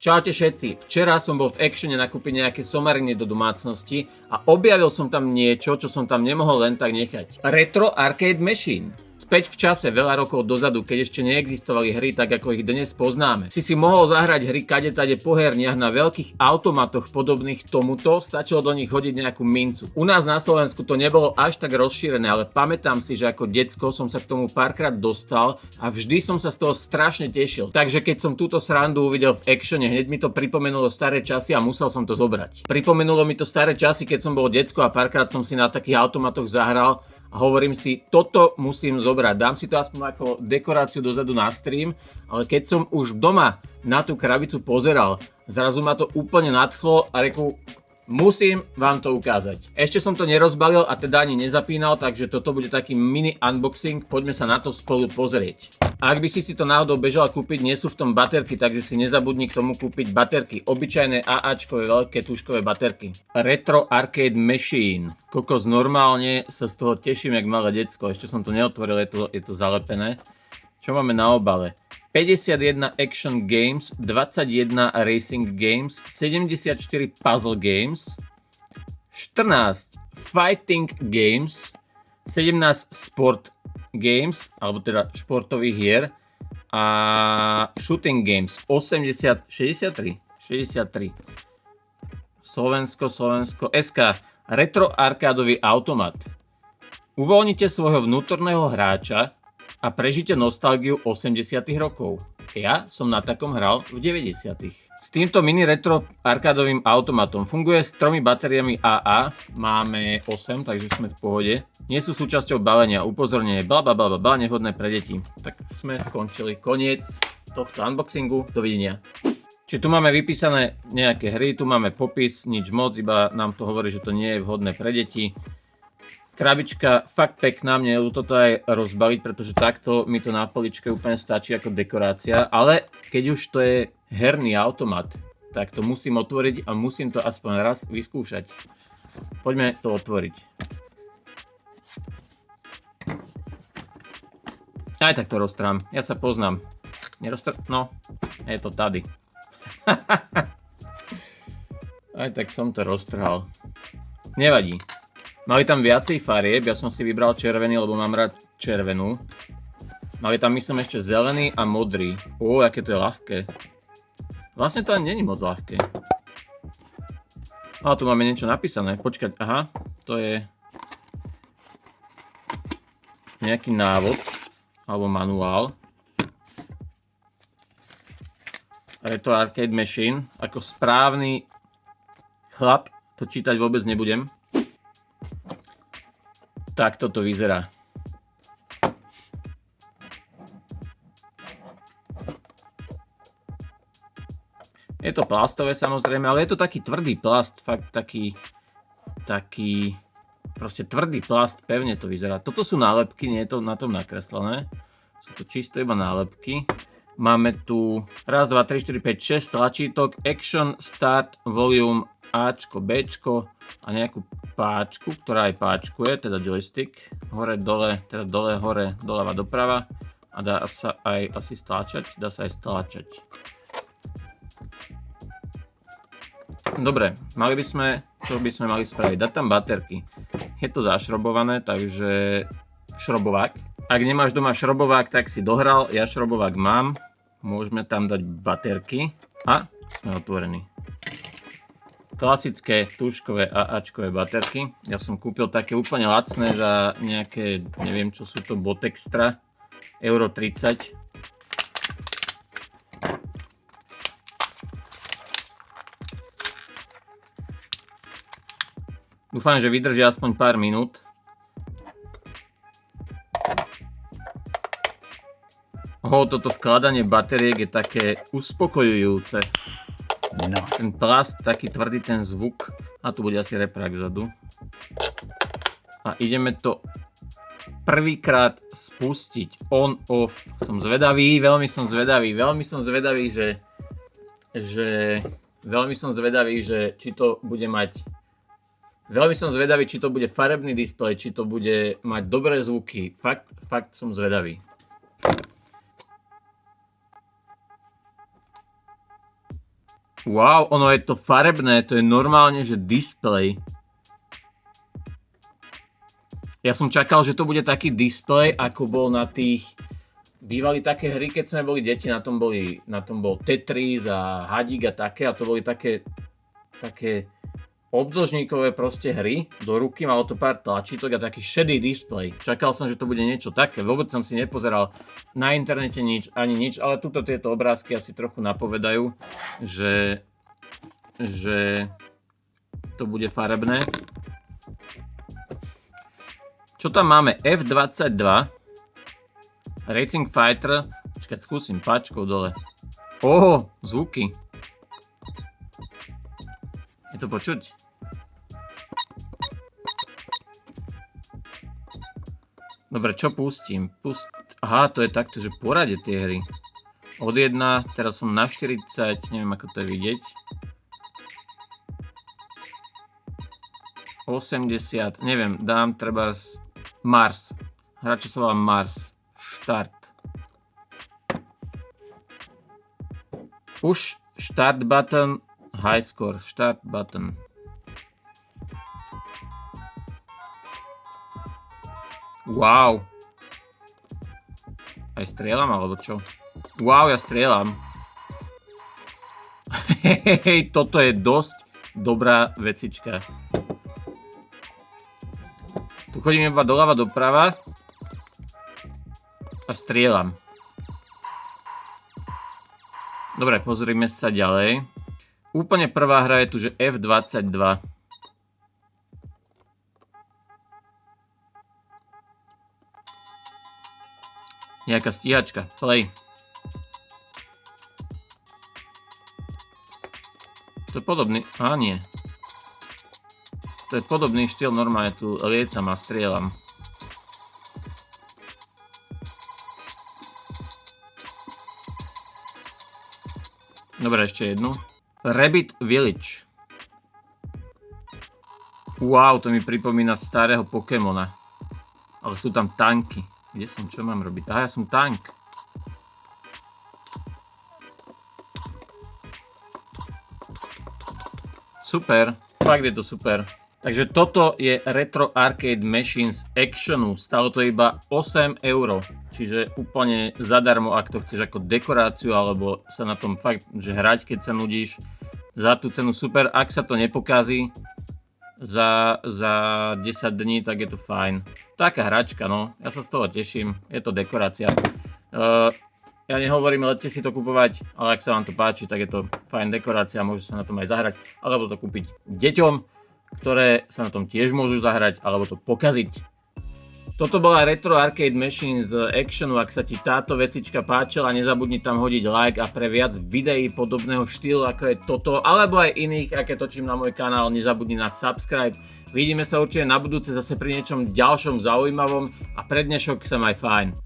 Čaute všetci, včera som bol v Actione nakúpiť nejaké somariny do domácnosti a objavil som tam niečo, čo som tam nemohol len tak nechať. Retro Arcade Machine. Späť v čase, veľa rokov dozadu, keď ešte neexistovali hry tak, ako ich dnes poznáme. Si mohol zahrať hry kadetade po herniach na veľkých automatoch podobných tomuto, stačilo do nich hodiť nejakú mincu. U nás na Slovensku to nebolo až tak rozšírené, ale pamätám si, že ako decko som sa k tomu párkrát dostal a vždy som sa z toho strašne tešil. Takže keď som túto srandu uvidel v Actione, hneď mi to pripomenulo staré časy a musel som to zobrať. Pripomenulo mi to staré časy, keď som bol decko a párkrát som si na takých automatoch zahral. A hovorím si, toto musím zobrať, dám si to aspoň ako dekoráciu dozadu na stream, ale keď som už doma na tú krabicu pozeral, zrazu ma to úplne nadchlo a reku, musím vám to ukázať. Ešte som to nerozbalil a teda ani nezapínal, takže toto bude taký mini unboxing, poďme sa na to spolu pozrieť. Ak by si to náhodou bežal kúpiť, nie sú v tom baterky, takže si nezabudni k tomu kúpiť baterky. Obyčajné AAčkové veľké tužkové baterky. Retro Arcade Machine. Kokos, normálne sa z toho teším jak malé decko. Ešte som to neotvoril, je to zalepené. Čo máme na obale? 51 Action Games, 21 Racing Games, 74 Puzzle Games, 14 Fighting Games, 17 Sport Games, alebo teda športových hier a Shooting Games 63. Slovensko SK Retro arkádový automat. Uvoľnite svojho vnútorného hráča a prežite nostalgiu 80 rokov. Ja som na takom hral v 90. S týmto mini retro arkádovým automatom funguje s 3 batériami AA, máme 8, takže sme v pohode. Nie sú súčasťou balenia, upozornenie, blablabla, nevhodné pre deti. Tak sme skončili, koniec tohto unboxingu, dovidenia. Čiže tu máme vypísané nejaké hry, tu máme popis, nič moc, iba nám to hovorí, že to nie je vhodné pre deti. Krabička fakt pekná, mne ju toto aj rozbaliť, pretože takto mi to na poličke úplne stačí ako dekorácia, ale keď už to je herný automat, tak to musím otvoriť a musím to aspoň raz vyskúšať. Poďme to otvoriť. Aj tak to roztrám, ja sa poznám. No, je to tady. Aj tak som to roztrhal. Nevadí. Mali tam viacej farieb, ja som si vybral červený, lebo mám rád červenú. Mali tam myslím ešte zelený a modrý. Aké to je ľahké. Vlastne to ani není moc ľahké. Ale tu máme niečo napísané. Počkať, aha, to je nejaký návod alebo manuál. Retro Arcade Machine. Ako správny chlap to čítať vôbec nebudem. Tak toto vyzerá. Je to plastové samozrejme, ale je to taký tvrdý plast, fakt taký proste tvrdý plast, pevne to vyzerá. Toto sú nálepky, nie je to na tom nakreslené. Sú to čisto iba nálepky. Máme tu 1, 2, 3, 4, 5, 6 tlačítok, Action, Start, Volume, Ačko, Bčko a nejakú páčku, ktorá aj páčkuje, teda joystick, hore, dole, teda dole, hore, doľava, doprava a dá sa aj asi stlačať, Dobre, čo by sme mali spraviť? Dať tam baterky. Je to zašrobované, takže šrobovák. Ak nemáš doma šrobovák, tak si dohral, ja šrobovák mám, môžeme tam dať baterky a sme otvorení. Klasické tužkové AAčkové baterky. Ja som kúpil také úplne lacné za nejaké, neviem čo sú to, Botextra, euro 30. Dúfam, že vydržia aspoň pár minút. Toto vkladanie batériek je také uspokojujúce. No. Ten plast, taký tvrdý ten zvuk. A tu bude asi reprák vzadu. A ideme to prvýkrát spustiť. On, off. Som zvedavý, veľmi som zvedavý, že či to bude mať. Veľmi som zvedavý, či to bude farebný displej, či to bude mať dobré zvuky. Fakt som zvedavý. Wow, ono je to farebné, to je normálne, že display. Ja som čakal, že to bude taký displej, ako bol na tých... Bývali také hry, keď sme boli deti, na tom bol Tetris a Hadík a také, a to boli také obdĺžníkové proste hry do ruky, malo to pár tlačítok a taký šedý displej. Čakal som, že to bude niečo také, vôbec som si nepozeral na internete ani nič, ale tuto tieto obrázky asi trochu napovedajú, že to bude farebné. Čo tam máme? F22 Racing Fighter. Počkať, skúsim páčkou dole. Zvuky. Je to počuť? Dobre, čo pustím? Aha, to je takto, že porade tie hry. Od 1, teraz som na 40, neviem ako to je vidieť. 80, neviem, dám treba Mars. Hráč sa volá Mars. Štart. Push start button, high score, start button. Wow. Aj strieľam, alebo čo? Wow, ja strieľam. Hej, toto je dosť dobrá vecička. Tu chodím iba doľava doprava a strieľam. Dobre, pozrime sa ďalej. Úplne prvá hra je tu, že F22. Nejaká stíhačka. Play. To je podobný... nie. To je podobný štýl, normálne tu lietam a strieľam. Dobre, ešte jednu. Rabbit Village. Wow, to mi pripomína starého Pokémona. Ale sú tam tanky. Kde som? Čo mám robiť? Aha, ja som tank. Super. Fakt je to super. Takže toto je Retro Arcade Machine z Actionu. Stalo to iba 8 €. Čiže úplne zadarmo, ak to chceš ako dekoráciu, alebo sa na tom fakt, že hrať, keď sa nudíš. Za tú cenu super. Ak sa to nepokazí za 10 dní, tak je to fajn. Taká hračka, no. Ja sa z toho teším. Je to dekorácia. Ja nehovorím, leďte si to kupovať, ale ak sa vám to páči, tak je to fajn dekorácia. Môžu sa na tom aj zahrať, alebo to kúpiť deťom, ktoré sa na tom tiež môžu zahrať, alebo to pokaziť. Toto bola Retro Arcade Machine z Actionu. Ak sa ti táto vecička páčila, nezabudni tam hodiť like, a pre viac videí podobného štýlu, ako je toto, alebo aj iných, aké točím na môj kanál, nezabudni na subscribe. Vidíme sa určite na budúce zase pri niečom ďalšom zaujímavom a pre dnešok sa maj fajn.